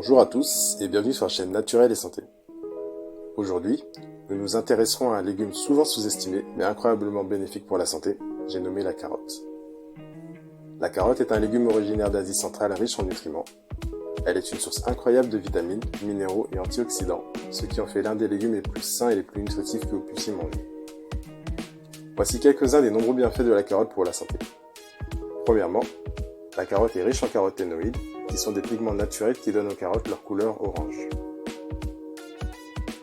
Bonjour à tous et bienvenue sur la chaîne Naturel et Santé. Aujourd'hui, nous nous intéresserons à un légume souvent sous-estimé mais incroyablement bénéfique pour la santé, j'ai nommé la carotte. La carotte est un légume originaire d'Asie centrale riche en nutriments. Elle est une source incroyable de vitamines, minéraux et antioxydants, ce qui en fait l'un des légumes les plus sains et les plus nutritifs que vous puissiez manger. Voici quelques-uns des nombreux bienfaits de la carotte pour la santé. Premièrement, la carotte est riche en caroténoïdes, qui sont des pigments naturels qui donnent aux carottes leur couleur orange.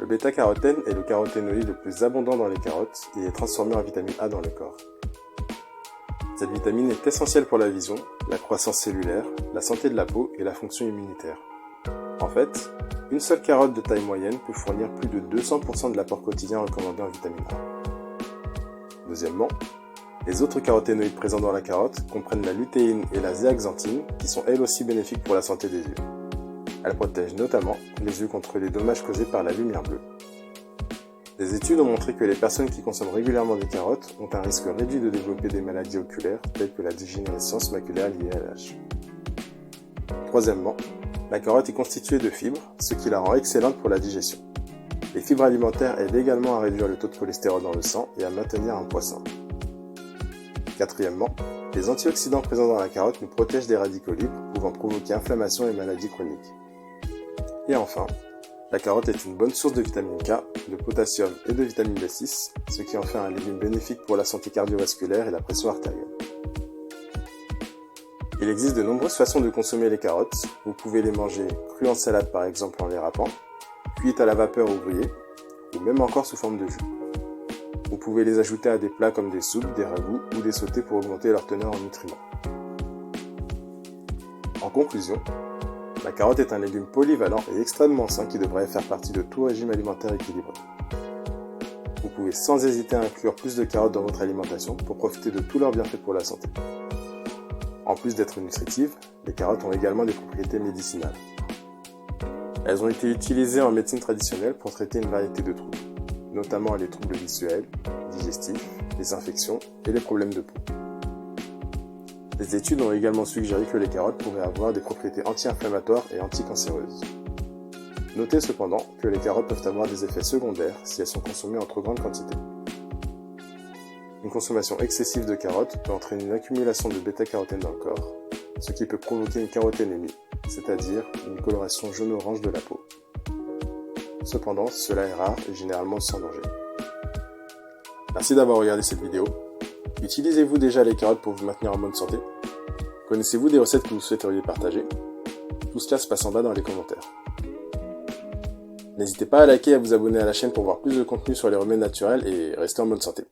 Le bêta-carotène est le caroténoïde le plus abondant dans les carottes et est transformé en vitamine A dans le corps. Cette vitamine est essentielle pour la vision, la croissance cellulaire, la santé de la peau et la fonction immunitaire. En fait, une seule carotte de taille moyenne peut fournir plus de 200% de l'apport quotidien recommandé en vitamine A. Deuxièmement, les autres caroténoïdes présents dans la carotte comprennent la lutéine et la zéaxanthine qui sont elles aussi bénéfiques pour la santé des yeux. Elles protègent notamment les yeux contre les dommages causés par la lumière bleue. Des études ont montré que les personnes qui consomment régulièrement des carottes ont un risque réduit de développer des maladies oculaires telles que la dégénérescence maculaire liée à l'âge. Troisièmement, la carotte est constituée de fibres, ce qui la rend excellente pour la digestion. Les fibres alimentaires aident également à réduire le taux de cholestérol dans le sang et à maintenir un poids sain. Quatrièmement, les antioxydants présents dans la carotte nous protègent des radicaux libres pouvant provoquer inflammation et maladies chroniques. Et enfin, la carotte est une bonne source de vitamine K, de potassium et de vitamine B6, ce qui en fait un légume bénéfique pour la santé cardiovasculaire et la pression artérielle. Il existe de nombreuses façons de consommer les carottes. Vous pouvez les manger crues en salade par exemple en les râpant, cuites à la vapeur ou grillées, ou même encore sous forme de jus. Vous pouvez les ajouter à des plats comme des soupes, des ragoûts ou des sautés pour augmenter leur teneur en nutriments. En conclusion, la carotte est un légume polyvalent et extrêmement sain qui devrait faire partie de tout régime alimentaire équilibré. Vous pouvez sans hésiter inclure plus de carottes dans votre alimentation pour profiter de tous leurs bienfaits pour la santé. En plus d'être nutritives, les carottes ont également des propriétés médicinales. Elles ont été utilisées en médecine traditionnelle pour traiter une variété de troubles, notamment les troubles visuels, digestifs, les infections et les problèmes de peau. Les études ont également suggéré que les carottes pourraient avoir des propriétés anti-inflammatoires et anticancéreuses. Notez cependant que les carottes peuvent avoir des effets secondaires si elles sont consommées en trop grande quantité. Une consommation excessive de carottes peut entraîner une accumulation de bêta-carotène dans le corps, ce qui peut provoquer une caroténémie, c'est-à-dire une coloration jaune-orange de la peau. Cependant, cela est rare et généralement sans danger. Merci d'avoir regardé cette vidéo. Utilisez-vous déjà les carottes pour vous maintenir en bonne santé? Connaissez-vous des recettes que vous souhaiteriez partager? Tout cela se passe en bas dans les commentaires. N'hésitez pas à liker et à vous abonner à la chaîne pour voir plus de contenu sur les remèdes naturels et restez en bonne santé.